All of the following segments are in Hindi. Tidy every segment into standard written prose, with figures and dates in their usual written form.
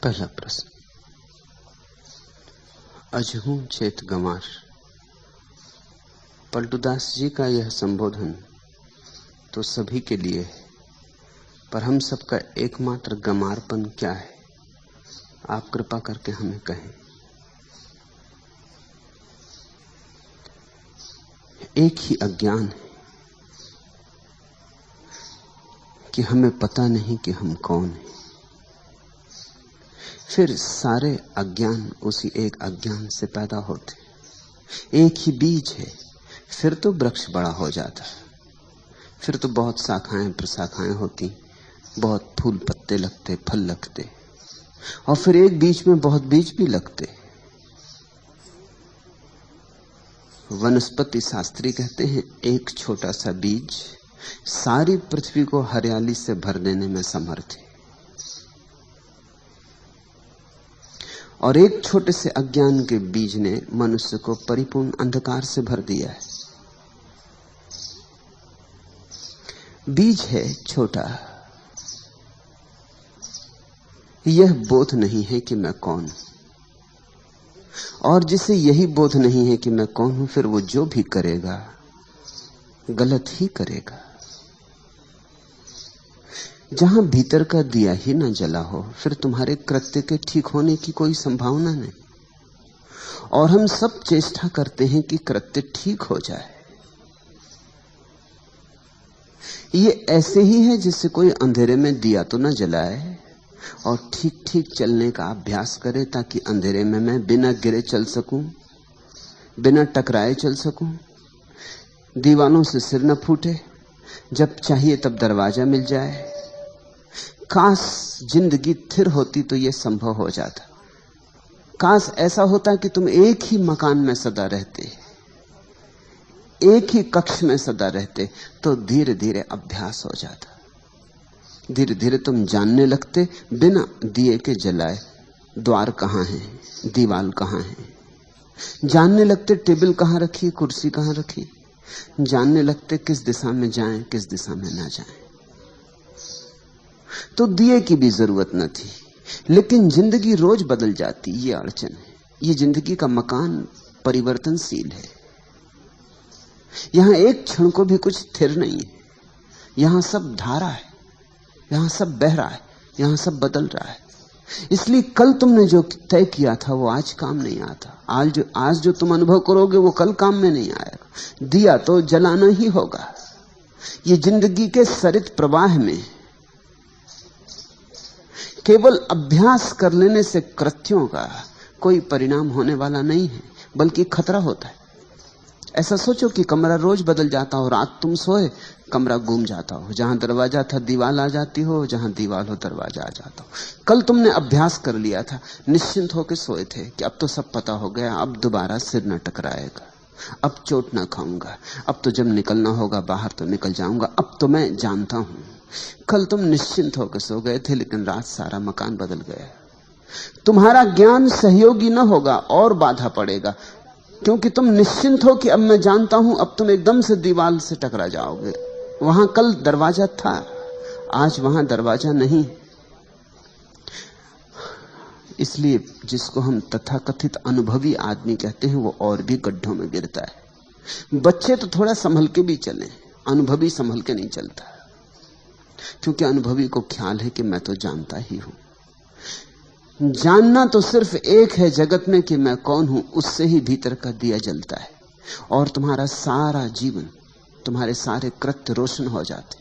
पहला प्रश्न। अजहू चेत गंवार। पलटूदास जी का यह संबोधन तो सभी के लिए है, पर हम सबका एकमात्र गंवारपन क्या है, आप कृपा करके हमें कहें। एक ही अज्ञान है कि हमें पता नहीं कि हम कौन हैं। फिर सारे अज्ञान उसी एक अज्ञान से पैदा होते। एक ही बीज है, फिर तो वृक्ष बड़ा हो जाता, फिर तो बहुत शाखाएं प्रशाखाएं होती, बहुत फूल पत्ते लगते, फल लगते, और फिर एक बीज में बहुत बीज भी लगते। वनस्पति शास्त्री कहते हैं एक छोटा सा बीज सारी पृथ्वी को हरियाली से भर देने में समर्थ है, और एक छोटे से अज्ञान के बीज ने मनुष्य को परिपूर्ण अंधकार से भर दिया है। बीज है छोटा, यह बोध नहीं है कि मैं कौन हूं, और जिसे यही बोध नहीं है कि मैं कौन हूं, फिर वो जो भी करेगा गलत ही करेगा। जहां भीतर का दिया ही न जला हो, फिर तुम्हारे कृत्य के ठीक होने की कोई संभावना नहीं। और हम सब चेष्टा करते हैं कि कृत्य ठीक हो जाए। ये ऐसे ही है जिससे कोई अंधेरे में दिया तो न जलाए और ठीक ठीक चलने का अभ्यास करे, ताकि अंधेरे में मैं बिना गिरे चल सकूं, बिना टकराए चल सकूं, दीवालों से सिर न फूटे, जब चाहिए तब दरवाजा मिल जाए। काश जिंदगी स्थिर होती तो यह संभव हो जाता। काश ऐसा होता कि तुम एक ही मकान में सदा रहते, एक ही कक्ष में सदा रहते, तो धीरे धीरे अभ्यास हो जाता। धीरे धीरे तुम जानने लगते बिना दिए के जलाए द्वार कहां है, दीवाल कहां है। जानने लगते टेबल कहां रखी, कुर्सी कहां रखी। जानने लगते किस दिशा में जाएं, किस दिशा में ना जाएं। तो दिए की भी जरूरत न थी। लेकिन जिंदगी रोज बदल जाती, ये अड़चन है। ये जिंदगी का मकान परिवर्तनशील है। यहां एक क्षण को भी कुछ स्थिर नहीं है। यहां सब धारा है, यहां सब बह रहा है, यहां सब बदल रहा है। इसलिए कल तुमने जो तय किया था वो आज काम नहीं आता। आज जो तुम अनुभव करोगे वो कल काम में नहीं आएगा। दिया तो जलाना ही होगा। ये जिंदगी के सरित प्रवाह में केवल अभ्यास कर लेने से कृत्यों का कोई परिणाम होने वाला नहीं है, बल्कि खतरा होता है। ऐसा सोचो कि कमरा रोज बदल जाता हो, रात तुम सोए कमरा घूम जाता हो, जहां दरवाजा था दीवाल आ जाती हो, जहां दीवाल हो दरवाजा आ जाता हो। कल तुमने अभ्यास कर लिया था, निश्चिंत होकर सोए थे कि अब तो सब पता हो गया, अब दोबारा सिर न टकराएगा, अब चोट ना खाऊंगा, अब तो जब निकलना होगा बाहर तो निकल जाऊंगा, अब तो मैं जानता हूं। कल तुम निश्चिंत होकर सो गए थे, लेकिन रात सारा मकान बदल गया। तुम्हारा ज्ञान सहयोगी न होगा और बाधा पड़ेगा, क्योंकि तुम निश्चिंत हो कि अब मैं जानता हूं। अब तुम एकदम से दीवार से टकरा जाओगे। वहां कल दरवाजा था, आज वहां दरवाजा नहीं। इसलिए जिसको हम तथाकथित अनुभवी आदमी कहते हैं वो और भी गड्ढों में गिरता है। बच्चे तो थोड़ा संभल के भी चले, अनुभवी संभल के नहीं चलता, क्योंकि अनुभवी को ख्याल है कि मैं तो जानता ही हूं। जानना तो सिर्फ एक है जगत में कि मैं कौन हूं, उससे ही भीतर का दिया जलता है और तुम्हारा सारा जीवन, तुम्हारे सारे कृत्य रोशन हो जाते।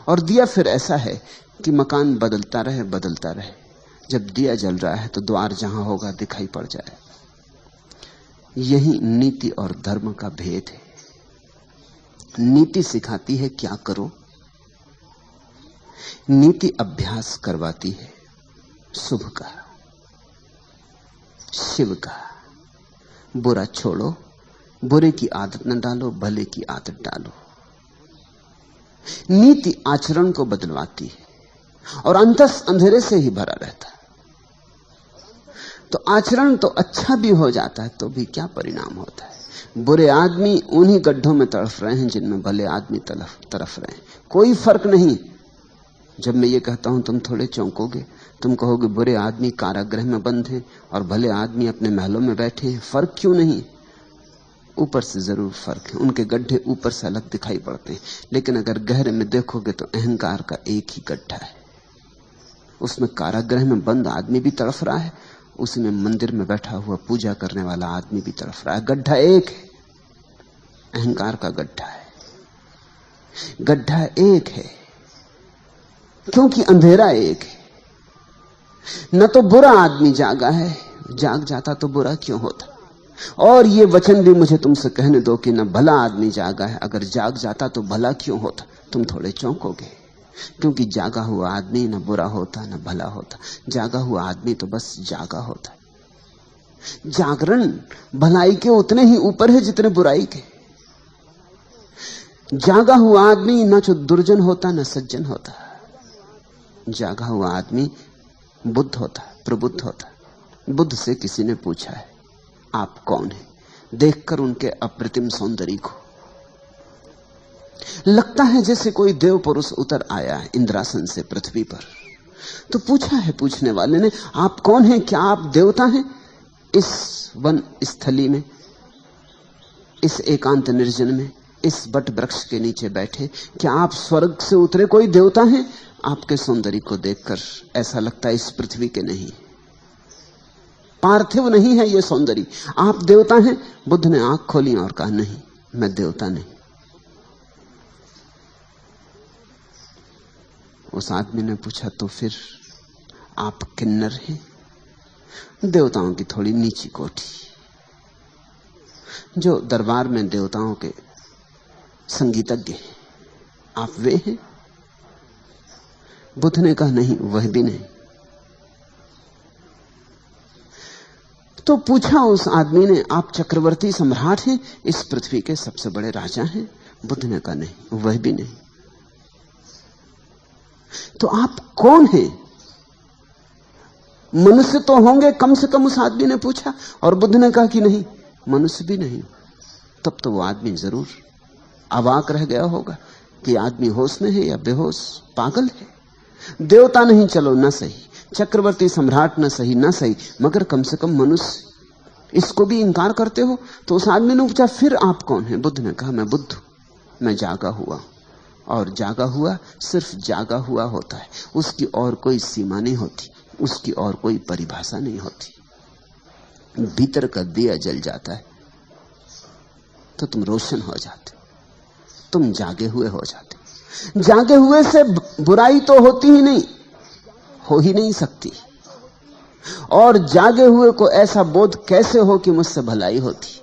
और दिया फिर ऐसा है कि मकान बदलता रहे बदलता रहे। जब दिया जल रहा है तो द्वार जहां होगा दिखाई पड़ जाए। यही नीति और धर्म का भेद है। नीति सिखाती है क्या करो, नीति अभ्यास करवाती है शुभ का, शिव का। बुरा छोड़ो, बुरे की आदत न डालो, भले की आदत डालो। नीति आचरण को बदलवाती है और अंतस अंधेरे से ही भरा रहता है। तो आचरण तो अच्छा भी हो जाता है तो भी क्या परिणाम होता है। बुरे आदमी उन्हीं गड्ढों में तड़फ रहे हैं जिनमें भले आदमी तरफ रहे हैं। कोई फर्क नहीं। जब मैं ये कहता हूं तुम थोड़े चौंकोगे, तुम कहोगे बुरे आदमी कारागृह में बंद हैं और भले आदमी अपने महलों में बैठे हैं, फर्क क्यों नहीं? ऊपर से जरूर फर्क है, उनके गड्ढे ऊपर से अलग दिखाई पड़ते हैं, लेकिन अगर गहरे में देखोगे तो अहंकार का एक ही गड्ढा है। उसमें कारागृह में बंद आदमी भी तड़फ रहा है, उसी में मंदिर में बैठा हुआ पूजा करने वाला आदमी भी तड़फ रहा है। गड्ढा एक है, अहंकार का गड्ढा है, गड्ढा एक है, क्योंकि अंधेरा एक है। न तो बुरा आदमी जागा है, जाग जाता तो बुरा क्यों होता। और ये वचन भी मुझे तुमसे कहने दो कि न भला आदमी जागा है, अगर जाग जाता तो भला क्यों होता। तुम थोड़े चौंकोगे, क्योंकि जागा हुआ आदमी न बुरा होता न भला होता। जागा हुआ आदमी तो बस जागा होता है। जागरण भलाई के उतने ही ऊपर है जितने बुराई के। जागा हुआ आदमी न तो दुर्जन होता न सज्जन होता। जागा हुआ आदमी बुद्ध होता, प्रबुद्ध होता। बुद्ध से किसी ने पूछा है आप कौन हैं? देखकर उनके अप्रतिम सौंदर्य को लगता है जैसे कोई देव पुरुष उतर आया है इंद्रासन से पृथ्वी पर। तो पूछा है पूछने वाले ने, आप कौन हैं? क्या आप देवता हैं? इस वन स्थली में, इस एकांत निर्जन में, इस बट वृक्ष के नीचे बैठे, क्या आप स्वर्ग से उतरे कोई देवता हैं? आपके सौंदर्य को देखकर ऐसा लगता है इस पृथ्वी के नहीं, पार्थिव नहीं है ये सौंदर्य। आप देवता हैं? बुद्ध ने आंख खोली और कहा नहीं, मैं देवता नहीं। उस आदमी ने पूछा तो फिर आप किन्नर हैं? देवताओं की थोड़ी नीची कोठी, जो दरबार में देवताओं के संगीतज्ञ हैं, आप वे हैं? बुद्ध ने कहा नहीं, वह भी नहीं। तो पूछा उस आदमी ने, आप चक्रवर्ती सम्राट हैं, इस पृथ्वी के सबसे बड़े राजा हैं? बुद्ध ने कहा नहीं, वह भी नहीं। तो आप कौन हैं? मनुष्य तो होंगे कम से कम, उस आदमी ने पूछा। और बुद्ध ने कहा कि नहीं, मनुष्य भी नहीं। तब तो वो आदमी जरूर अवाक रह गया होगा कि आदमी होश में है या बेहोश, पागल है। देवता नहीं चलो ना सही, चक्रवर्ती सम्राट ना सही, ना सही, मगर कम से कम मनुष्य, इसको भी इंकार करते हो? तो उस आदमी ने पूछा फिर आप कौन हैं? बुद्ध ने कहा मैं बुद्ध हूं, मैं जागा हुआ। और जागा हुआ सिर्फ जागा हुआ होता है, उसकी और कोई सीमा नहीं होती, उसकी और कोई परिभाषा नहीं होती। भीतर का दिया जल जाता है तो तुम रोशन हो जाते, तुम जागे हुए हो जाते। जागे हुए से बुराई तो होती ही नहीं, हो ही नहीं सकती। और जागे हुए को ऐसा बोध कैसे हो कि मुझसे भलाई होती?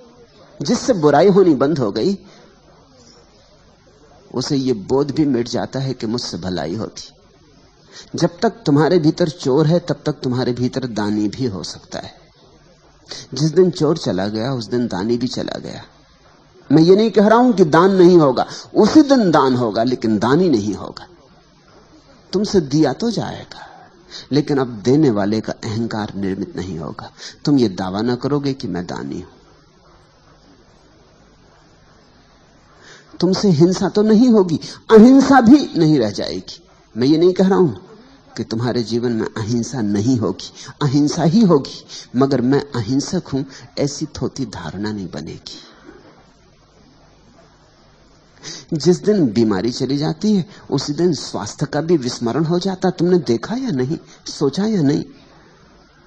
जिससे बुराई होनी बंद हो गई उसे ये बोध भी मिट जाता है कि मुझसे भलाई होती। जब तक तुम्हारे भीतर चोर है तब तक तुम्हारे भीतर दानी भी हो सकता है। जिस दिन चोर चला गया उस दिन दानी भी चला गया। मैं ये नहीं कह रहा हूं कि दान नहीं होगा, उसी दिन दान होगा, लेकिन दानी नहीं होगा। तुमसे दिया तो जाएगा, लेकिन अब देने वाले का अहंकार निर्मित नहीं होगा। तुम ये दावा ना करोगे कि मैं दानी हूं। तुमसे हिंसा तो नहीं होगी, अहिंसा भी नहीं रह जाएगी। मैं ये नहीं कह रहा हूं कि तुम्हारे जीवन में अहिंसा नहीं होगी, अहिंसा ही होगी, मगर मैं अहिंसक हूं ऐसी थोथी धारणा नहीं बनेगी। जिस दिन बीमारी चली जाती है उसी दिन स्वास्थ्य का भी विस्मरण हो जाता। तुमने देखा या नहीं, सोचा या नहीं?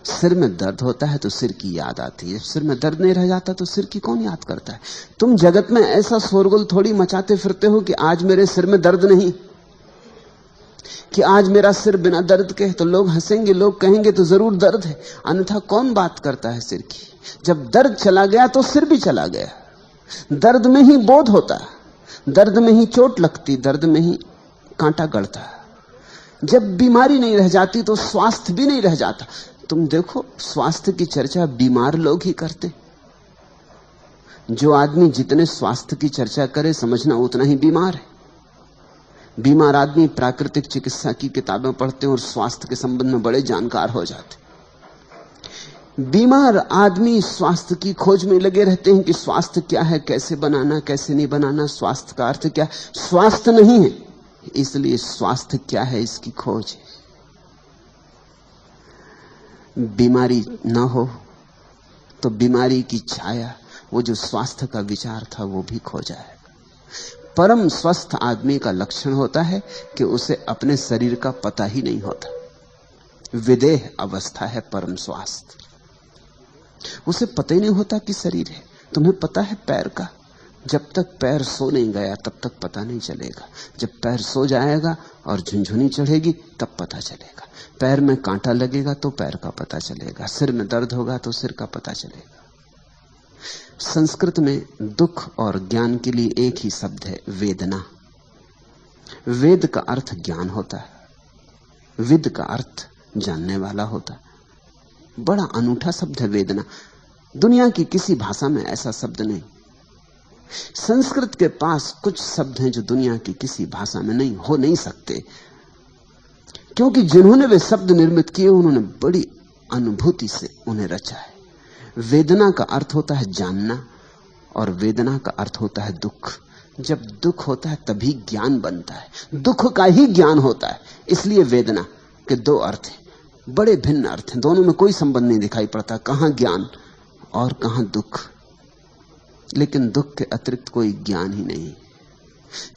सिर में दर्द होता है तो सिर की याद आती है, सिर में दर्द नहीं रह जाता तो सिर की कौन याद करता है? तुम जगत में ऐसा शोरगुल थोड़ी मचाते फिरते हो कि आज मेरे सिर में दर्द नहीं, कि आज मेरा सिर बिना दर्द के है। तो लोग हंसेंगे, लोग कहेंगे तो जरूर दर्द है, अन्यथा कौन बात करता है सिर की? जब दर्द चला गया तो सिर भी चला गया। दर्द में ही बोध होता, दर्द में ही चोट लगती, दर्द में ही कांटा गड़ता। जब बीमारी नहीं रह जाती तो स्वास्थ्य भी नहीं रह जाता। तुम देखो, स्वास्थ्य की चर्चा बीमार लोग ही करते। जो आदमी जितने स्वास्थ्य की चर्चा करे समझना उतना ही बीमार है। बीमार आदमी प्राकृतिक चिकित्सा की किताबें पढ़ते हैं और स्वास्थ्य के संबंध में बड़े जानकार हो जाते। बीमार आदमी स्वास्थ्य की खोज में लगे रहते हैं कि स्वास्थ्य क्या है, कैसे बनाना, कैसे नहीं बनाना, स्वास्थ्य का अर्थ क्या। स्वास्थ्य नहीं है, इसलिए स्वास्थ्य क्या है इसकी खोज है। बीमारी ना हो तो बीमारी की छाया, वो जो स्वास्थ्य का विचार था वो भी खो जाएगा। परम स्वस्थ आदमी का लक्षण होता है कि उसे अपने शरीर का पता ही नहीं होता। विदेह अवस्था है परम स्वास्थ्य। उसे पता ही नहीं होता कि शरीर है। तुम्हें पता है पैर का, जब तक पैर सो नहीं गया तब तक पता नहीं चलेगा। जब पैर सो जाएगा और झुनझुनी चढ़ेगी तब पता चलेगा। पैर में कांटा लगेगा तो पैर का पता चलेगा, सिर में दर्द होगा तो सिर का पता चलेगा। संस्कृत में दुख और ज्ञान के लिए एक ही शब्द है, वेदना। वेद का अर्थ ज्ञान होता है, विद का अर्थ जानने वाला होता है। बड़ा अनूठा शब्द है वेदना। दुनिया की किसी भाषा में ऐसा शब्द नहीं। संस्कृत के पास कुछ शब्द हैं जो दुनिया की किसी भाषा में नहीं हो नहीं सकते, क्योंकि जिन्होंने वे शब्द निर्मित किए उन्होंने बड़ी अनुभूति से उन्हें रचा है। वेदना का अर्थ होता है जानना और वेदना का अर्थ होता है दुख। जब दुख होता है तभी ज्ञान बनता है। दुख का ही ज्ञान होता है। इसलिए वेदना के दो अर्थ हैं, बड़े भिन्न अर्थ हैं, दोनों में कोई संबंध नहीं दिखाई पड़ता, कहां ज्ञान और कहां दुख। लेकिन दुख के अतिरिक्त कोई ज्ञान ही नहीं।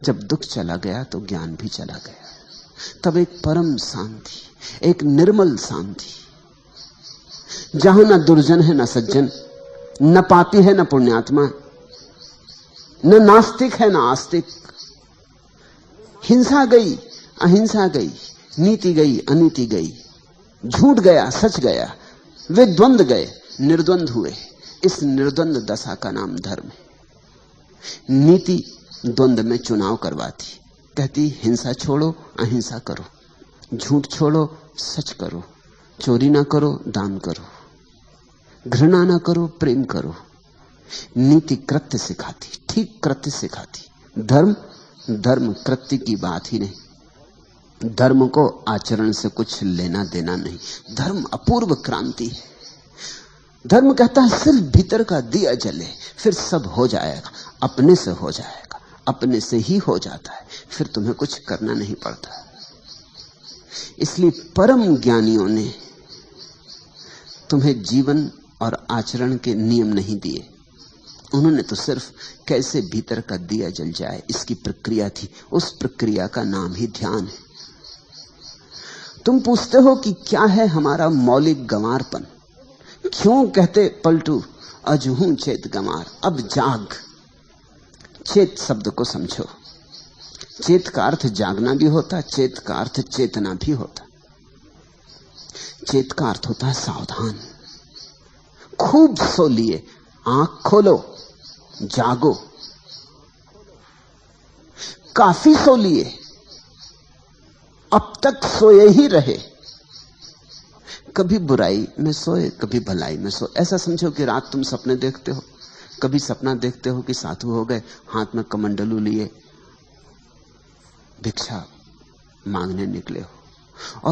जब दुख चला गया तो ज्ञान भी चला गया। तब एक परम शांति, एक निर्मल शांति, जहां न दुर्जन है न सज्जन, न पापी है न पुण्यात्मा, न नास्तिक है न आस्तिक। हिंसा गई, अहिंसा गई, नीति गई, अनीति गई, झूठ गया, सच गया, वे द्वंद्व गए, निर्द्वंद हुए। इस निर्द्वंद दशा का नाम धर्म है। नीति द्वंद्व में चुनाव करवाती, कहती हिंसा छोड़ो, अहिंसा करो, झूठ छोड़ो, सच करो, चोरी ना करो, दान करो, घृणा ना करो, प्रेम करो। नीति कृत्य सिखाती, ठीक कृत्य सिखाती। धर्म कृत्य की बात ही नहीं। धर्म को आचरण से कुछ लेना देना नहीं। धर्म अपूर्व क्रांति है। धर्म कहता है सिर्फ भीतर का दिया जले, फिर सब हो जाएगा, अपने से हो जाएगा, अपने से ही हो जाता है, फिर तुम्हें कुछ करना नहीं पड़ता। इसलिए परम ज्ञानियों ने तुम्हें जीवन और आचरण के नियम नहीं दिए। उन्होंने तो सिर्फ कैसे भीतर का दिया जल जाए इसकी प्रक्रिया थी। उस प्रक्रिया का नाम ही ध्यान है। तुम पूछते हो कि क्या है हमारा मौलिक गंवारपन, क्यों कहते पलटू अजहू चेत गंवार। अब जाग। चेत शब्द को समझो। चेत का अर्थ जागना भी होता, चेत का अर्थ चेतना भी होता। चेत का अर्थ होता है सावधान। खूब सो लिए, आंख खोलो, जागो। काफी सो लिए, अब तक सोए ही रहे। कभी बुराई में सोए, कभी भलाई में सोए। ऐसा समझो कि रात तुम सपने देखते हो। कभी सपना देखते हो कि साधु हो गए, हाथ में कमंडलू लिए भिक्षा मांगने निकले हो, और